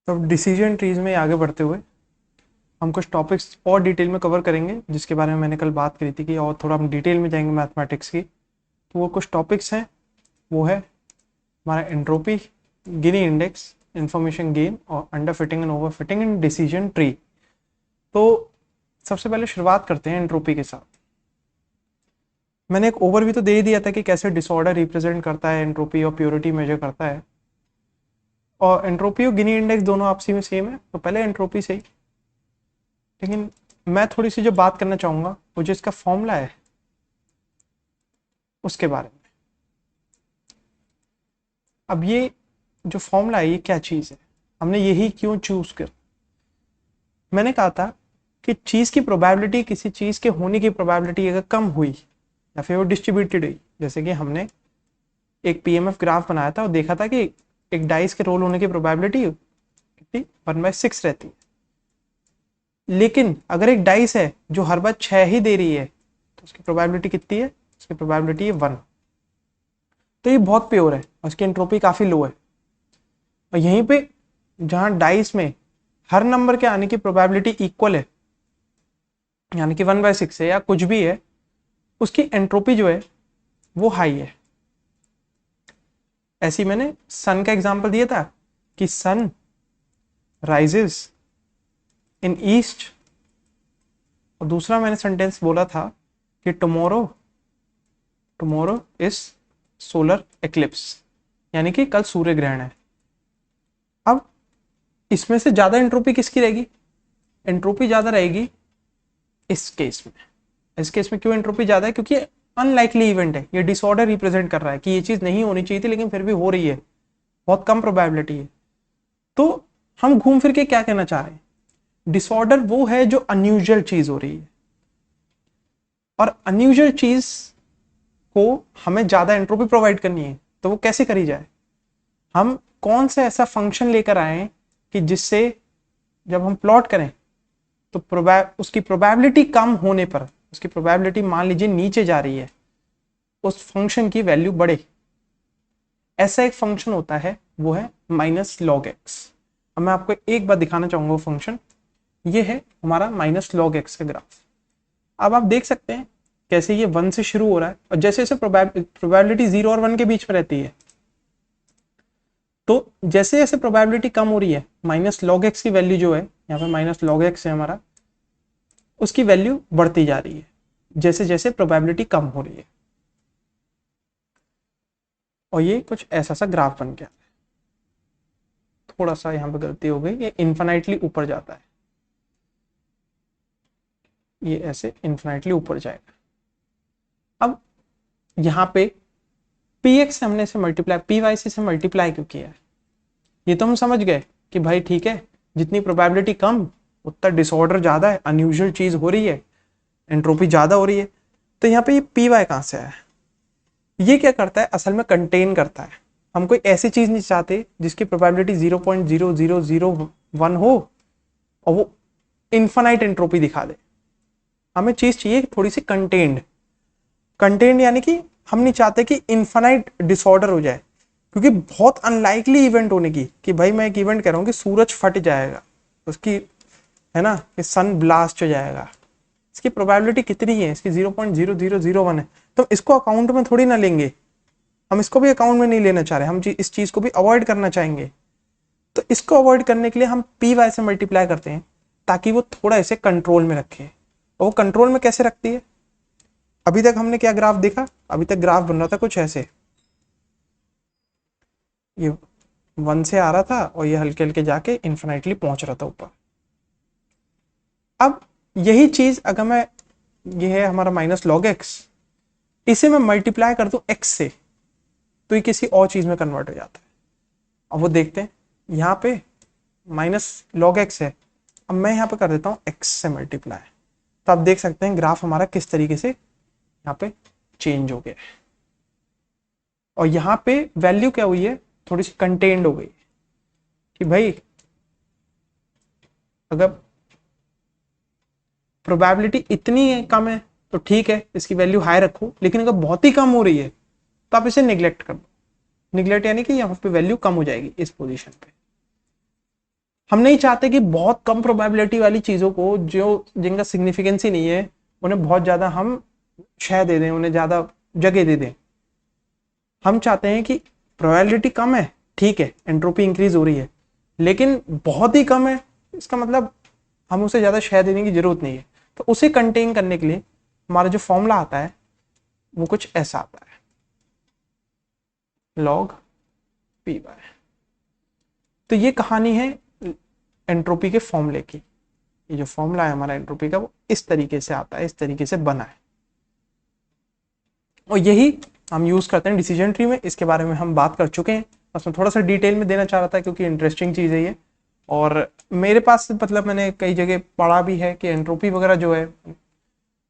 तो decision trees में आगे बढ़ते हुए हम कुछ टॉपिक्स और डिटेल में कवर करेंगे, जिसके बारे में मैंने कल बात करी थी कि और थोड़ा हम डिटेल में जाएंगे मैथमेटिक्स की। तो वो कुछ टॉपिक्स हैं, वो है हमारा entropy, Gini index, information gain और under fitting and over fitting in decision tree. तो सबसे पहले शुरुआत करते हैं एंट्रोपी के साथ। मैंने एक ओवरव्यू तो दे ही दिया था कि कैसे डिसऑर्डर रिप्रेजेंट करता है, एंट्रोपी और प्योरिटी मेजर करता है। और एंट्रोपी और गिनी इंडेक्स दोनों आपसी में सेम है, तो पहले एंट्रोपी से ही। लेकिन मैं थोड़ी सी जो बात करना चाहूंगा वो जो इसका फॉर्मूला है उसके बारे में। अब ये जो फॉर्मूला है ये क्या चीज है, हमने यही क्यों चूज कर। मैंने कहा था कि चीज की प्रोबेबिलिटी, किसी चीज के होने की प्रोबेबिलिटी अगर कम हुई या फिर वो डिस्ट्रीब्यूटेड हुई, जैसे कि हमने एक पीएमएफ ग्राफ बनाया था और देखा था कि एक डाइस के रोल होने की प्रोबेबिलिटी कितनी 1/6 रहती है। लेकिन अगर एक डाइस है जो हर बार 6 ही दे रही है तो उसकी प्रोबेबिलिटी कितनी है, उसकी प्रोबेबिलिटी है 1। तो ये बहुत प्योर है और इसकी एंट्रोपी काफी लो है। और यहीं पे जहां डाइस में हर नंबर के आने की प्रोबेबिलिटी इक्वल है, यानी कि 1/6 है या कुछ भी है, उसकी एंट्रोपी जो है वो हाई है। ऐसी मैंने सन का एग्जांपल दिया था कि सन राइजेस इन ईस्ट, और दूसरा मैंने सेंटेंस बोला था कि tomorrow tomorrow is solar eclipse, यानी कि कल सूर्य ग्रहण है। अब इसमें से ज्यादा एंट्रोपी किसकी रहेगी? एंट्रोपी ज्यादा रहेगी इस केस में। इस केस में क्यों एंट्रोपी ज्यादा है? क्योंकि अनलाइकली इवेंट है, ये डिसऑर्डर रिप्रेजेंट कर रहा है कि ये चीज नहीं होनी चाहिए थी लेकिन फिर भी हो रही है, बहुत कम प्रोबेबिलिटी है। तो हम घूम फिर के क्या कहना चाह रहे हैं, डिसऑर्डर वो है जो अनयूजुअल चीज हो रही है, और अनयूजुअल चीज को हमें ज्यादा एंट्रोपी प्रोवाइड करनी है। तो वो कैसे करी जाए? हम कौन सा ऐसा फंक्शन लेकर आए कि जिससे जब हम प्लॉट करें तो उसकी प्रोबेबिलिटी कम होने पर, उसकी प्रोबेबिलिटी मान लीजिए नीचे जा रही है, उस फंक्शन की वैल्यू बढ़े। ऐसा एक फंक्शन होता है, वो है -log x। अब मैं आपको एक बार दिखाना चाहूंगा वो फंक्शन। ये है हमारा -log x का ग्राफ। अब आप देख सकते हैं कैसे ये 1 से शुरू हो रहा है और जैसे जैसे प्रोबेबिलिटी 0 और 1 के बीच में रहती है, तो जैसे जैसे प्रोबेबिलिटी कम हो रही है, -log x की वैल्यू जो है यहाँ पे -log x है हमारा, उसकी वैल्यू बढ़ती जा रही है जैसे जैसे प्रोबेबिलिटी कम हो रही है। और ये कुछ ऐसा सा ग्राफ बन गया। थोड़ा सा यहाँ पे गलती हो गई, ये इन्फिनाइटली ऊपर जाता है, ये ऐसे इन्फिनाइटली ऊपर जाएगा। अब यहाँ पे पी एक्स से हमने इसे मल्टीप्लाई, पी वाई से मल्टीप्लाई क्यों किया है, ये तो हम समझ गए कि भाई ठीक है, जितनी प्रोबेबिलिटी कम उतना डिसऑर्डर ज्यादा है, अनयूजुअल चीज हो रही है, एंट्रोपी ज्यादा हो रही है। तो यहाँ पे ये पी वाई कहाँ से आया? ये क्या करता है, असल में कंटेन करता है। हम कोई ऐसी चीज नहीं चाहते जिसकी प्रोबेबिलिटी 0.0001 हो और वो इन्फानाइट एंट्रोपी दिखा दे। हमें चीज चाहिए थोड़ी सी कंटेन्ड। कंटेन्ड यानी कि हम नहीं चाहते कि इन्फानाइट डिसऑर्डर हो जाए, क्योंकि बहुत अनलाइकली इवेंट होने की, कि भाई मैं एक इवेंट कह रहा हूँ कि सूरज फट जाएगा, उसकी है ना, कि सन ब्लास्ट हो जाएगा, इसकी प्रोबेबिलिटी कितनी है, इसकी 0.0001 है। तो इसको अकाउंट में थोड़ी ना लेंगे, हम इसको भी अकाउंट में नहीं लेना चाह रहे, हम इस चीज को भी अवॉइड करना चाहेंगे। तो इसको अवॉइड करने के लिए हम पी वाई से मल्टीप्लाई करते हैं ताकि वो थोड़ा इसे कंट्रोल में रखे। और वो कंट्रोल में कैसे रखती है? अभी तक हमने क्या ग्राफ देखा, अभी तक ग्राफ बन रहा था कुछ ऐसे, ये 1 से आ रहा था और ये हल्के हल्के जाके इन्फिनाइटली पहुंच रहा था ऊपर। अब यही चीज अगर मैं, ये है हमारा -log x, इसे मैं मल्टीप्लाई कर दूं x से, तो ये किसी और चीज में कन्वर्ट हो जाता है। अब वो देखते हैं, यहाँ पे -log x है, अब मैं यहाँ पे कर देता हूँ x से मल्टीप्लाई। तो आप देख सकते हैं ग्राफ हमारा किस तरीके से यहाँ पे चेंज हो गया है। और यहाँ पे वैल्यू क्या हुई है, थोड़ी सी कंटेन्ड हो गई कि भाई अगर प्रोबेबिलिटी इतनी है, कम है, तो ठीक है इसकी वैल्यू हाई रखो, लेकिन अगर बहुत ही कम हो रही है तो आप इसे निग्लेक्ट कर दो। निग्लेक्ट यानी कि यहाँ पे वैल्यू कम हो जाएगी इस पोजीशन पे। हम नहीं चाहते कि बहुत कम प्रोबेबिलिटी वाली चीज़ों को, जो जिनका सिग्निफिकेंस ही नहीं है, उन्हें बहुत ज़्यादा हम शय दे दें, उन्हें ज़्यादा जगह दे दें। हम चाहते हैं कि प्रोबेबिलिटी कम है, ठीक है, एंट्रोपी इंक्रीज हो रही है, लेकिन बहुत ही कम है, इसका मतलब हम उसे ज़्यादा शय देने की जरूरत नहीं है। तो उसे कंटेन करने के लिए हमारा जो फॉर्मूला आता है वो कुछ ऐसा आता है, log पी बाय। तो ये कहानी है एंट्रोपी के फॉर्मूले की। ये जो फॉर्मूला है हमारा एंट्रोपी का, वो इस तरीके से आता है, इस तरीके से बना है, और यही हम यूज करते हैं डिसीजन ट्री में। इसके बारे में हम बात कर चुके हैं, बस मैं थोड़ा सा डिटेल में देना चाह रहा था क्योंकि इंटरेस्टिंग चीज़ है ये। और मेरे पास मतलब मैंने कई जगह पढ़ा भी है कि एंट्रोपी वगैरह जो है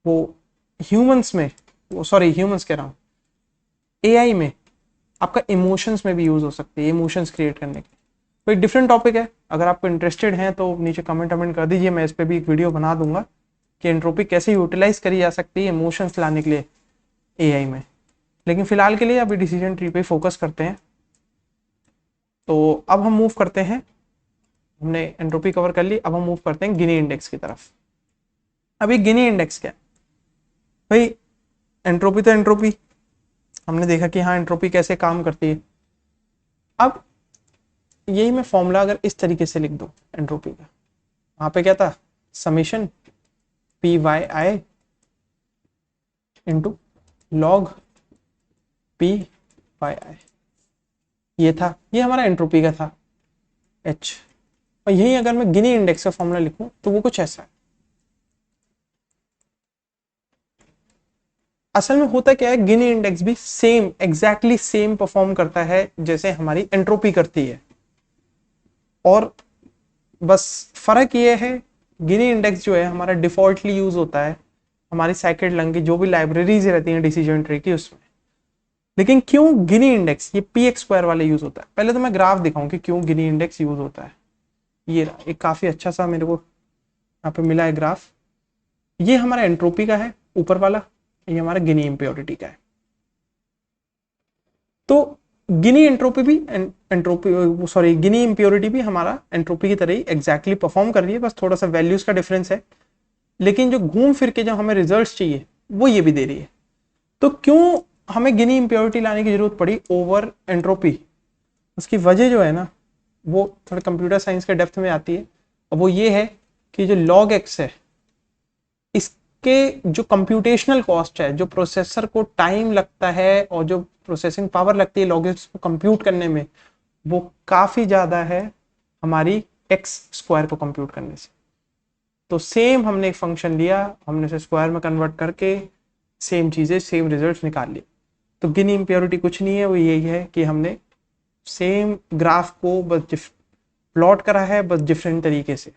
वो ह्यूमंस में, वो सॉरी ह्यूमंस कह रहा हूँ, एआई में, आपका इमोशंस में भी यूज हो सकती है, इमोशंस क्रिएट करने के। कोई डिफरेंट टॉपिक है, अगर आपको इंटरेस्टेड हैं तो नीचे कमेंट कर दीजिए, मैं इस पर भी एक वीडियो बना दूंगा कि एंट्रोपी कैसे यूटिलाइज करी जा सकती है इमोशंस लाने के लिए एआई में। लेकिन फिलहाल के लिए अभी डिसीजन ट्री पे फोकस करते हैं। तो अब हम मूव करते हैं, हमने एंट्रोपी कवर कर ली, अब हम मूव करते हैं गिनी इंडेक्स की तरफ। अभी गिनी इंडेक्स क्या है भाई? एंट्रोपी तो एंट्रोपी, हमने देखा कि हाँ एंट्रोपी कैसे काम करती है। अब यही मैं फॉर्मूला अगर इस तरीके से लिख दूं एंट्रोपी का, वहां पे क्या था, समेशन पी वाई आई इंटू लॉग पी वाई आई, ये था, ये हमारा एंट्रोपी का था एच। और यही अगर मैं गिनी इंडेक्स का फॉर्मूला लिखूं तो वो कुछ ऐसा है। असल में होता क्या है, गिनी इंडेक्स भी सेम एग्जैक्टली सेम परफॉर्म करता है जैसे हमारी एंट्रोपी करती है, और बस फर्क ये है, गिनी इंडेक्स जो है हमारा डिफॉल्टली यूज होता है हमारी साइकिड लंग की जो भी लाइब्रेरीज रहती हैं डिसीजन ट्री की उसमें। लेकिन क्यों गिनी इंडेक्स, ये पी एक्स स्क्वायर वाले यूज होता है? पहले तो मैं ग्राफ दिखाऊं कि क्यों गिनी इंडेक्स यूज होता है। ये एक काफी अच्छा सा मेरे को यहाँ पे मिला है ग्राफ। ये हमारा एंट्रोपी का है ऊपर वाला, ये हमारा गिनी इम्प्योरिटी का है। तो गिनी एंट्रोपी भी एंट्रोपी सॉरी गिनी इम्प्योरिटी भी हमारा एंट्रोपी की तरह ही एग्जैक्टली परफॉर्म कर रही है, बस थोड़ा सा वैल्यूज का डिफरेंस है। लेकिन जो घूम फिर के जो हमें रिजल्ट्स चाहिए वो ये भी दे रही है। तो क्यों हमें गिनी इम्प्योरिटी लाने की जरूरत पड़ी ओवर एंट्रोपी? उसकी वजह जो है ना, वो थोड़ा कंप्यूटर साइंस के डेप्थ में आती है, और वो ये है कि जो log x है, इसके जो कंप्यूटेशनल कॉस्ट है, जो प्रोसेसर को टाइम लगता है और जो प्रोसेसिंग पावर लगती है log x को कंप्यूट करने में, वो काफ़ी ज़्यादा है हमारी x स्क्वायर को कंप्यूट करने से। तो सेम हमने एक फंक्शन लिया, हमने उसे स्क्वायर में कन्वर्ट करके सेम चीज़ें, सेम रिजल्ट्स निकाल लिए। तो गिनी इम्प्योरिटी कुछ नहीं है, वो यही है कि हमने सेम ग्राफ को बस प्लॉट करा है, बस डिफरेंट तरीके से,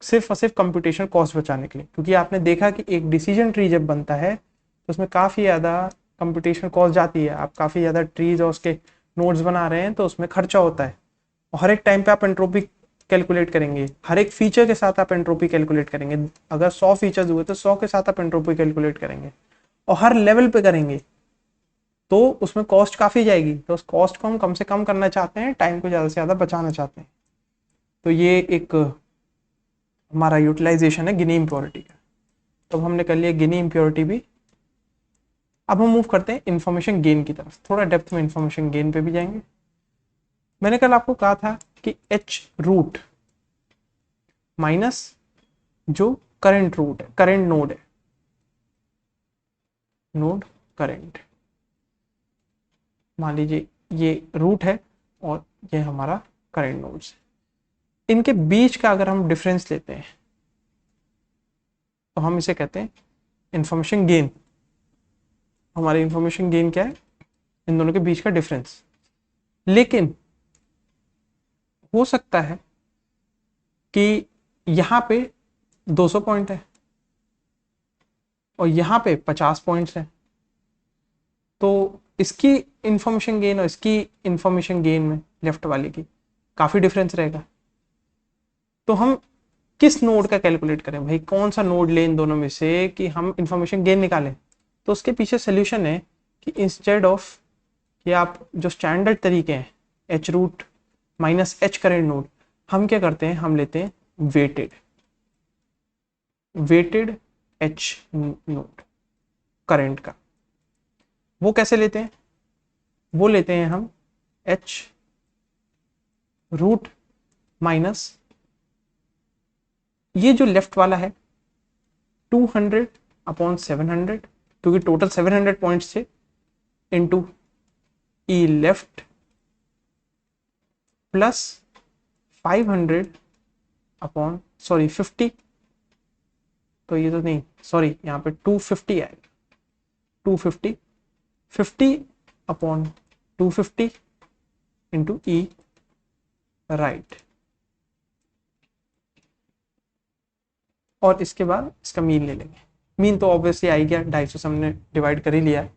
सिर्फ और सिर्फ कंप्यूटेशन कॉस्ट बचाने के लिए। क्योंकि आपने देखा कि एक डिसीजन ट्री जब बनता है तो उसमें काफ़ी ज़्यादा कंप्यूटेशन कॉस्ट जाती है। आप काफ़ी ज़्यादा ट्रीज और उसके नोड्स बना रहे हैं तो उसमें खर्चा होता है, और हर एक टाइम पे आप एंट्रोपी कैलकुलेट करेंगे, हर एक फीचर के साथ आप एंट्रोपी कैलकुलेट करेंगे। अगर 100 फीचर्स हुए तो 100 के साथ आप एंट्रोपी कैलकुलेट करेंगे, और हर लेवल पे करेंगे, तो उसमें कॉस्ट काफ़ी जाएगी। तो उस कॉस्ट को हम कम से कम करना चाहते हैं, टाइम को ज़्यादा से ज़्यादा बचाना चाहते हैं। तो ये एक हमारा यूटिलाइजेशन है गिनी इम्प्योरिटी का। तो हमने कर लिया गिनी इम्प्योरिटी भी। अब हम मूव करते हैं इंफॉर्मेशन गेन की तरफ, थोड़ा डेप्थ में इंफॉर्मेशन गेन पे भी जाएंगे। मैंने कल आपको कहा था कि एच रूट माइनस जो करंट रूट है, करंट नोड है, नोड करंट, मान लीजिए ये रूट है और ये हमारा करंट नोड्स है, इनके बीच का अगर हम डिफरेंस लेते हैं तो हम इसे कहते हैं इंफॉर्मेशन गेन। हमारी इंफॉर्मेशन गेन क्या है? इन दोनों के बीच का डिफरेंस। लेकिन हो सकता है कि यहाँ पे 200 पॉइंट है और यहाँ पे 50 पॉइंट्स हैं, तो इसकी इंफॉर्मेशन गेन और इसकी इंफॉर्मेशन गेन में लेफ्ट वाले की काफ़ी डिफरेंस रहेगा। तो हम किस नोड का कैलकुलेट करें भाई, कौन सा नोड लें इन दोनों में से कि हम इंफॉर्मेशन गेन निकालें? तो उसके पीछे सोल्यूशन है कि इंस्टेड ऑफ कि आप जो स्टैंडर्ड तरीके हैं H root minus H current node, हम क्या करते हैं, हम लेते हैं वेटेड एच नोड करंट का। वो कैसे लेते हैं, वो लेते हैं हम एच रूट माइनस ये जो लेफ्ट वाला है 200 अपॉन 700, क्योंकि टोटल 700 पॉइंट्स थे, इनटू ई लेफ्ट प्लस 500 अपॉन 50, तो ये तो नहीं, सॉरी यहाँ पे 250 आएगा, 50 अपॉन 250 इंटू ई राइट, और इसके बाद इसका मीन ले लेंगे। मीन तो ऑब्वियसली आ ही गया, 250 से हमने डिवाइड कर ही लिया है।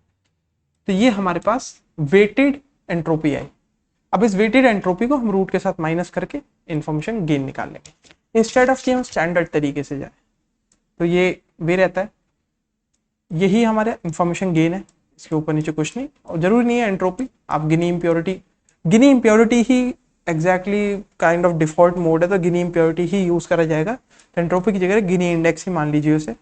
तो ये हमारे पास वेटेड एंट्रोपी आई। अब इस वेटेड एंट्रोपी को हम रूट के साथ माइनस करके इंफॉर्मेशन गेन निकाल लेंगे, इंस्टेड ऑफ कि हम स्टैंडर्ड तरीके से जाए। तो ये वे रहता है, यही हमारे इंफॉर्मेशन गेन है, इसके ऊपर नीचे कुछ नहीं। और जरूरी नहीं है एंट्रोपी, आप गिनी इम्प्योरिटी ही exactly kind of default mode है, तो गिनी इम्प्योरिटी ही यूज करा जाएगा। तो एंट्रोपी की जगह गिनी इंडेक्स ही मान लीजिए उसे।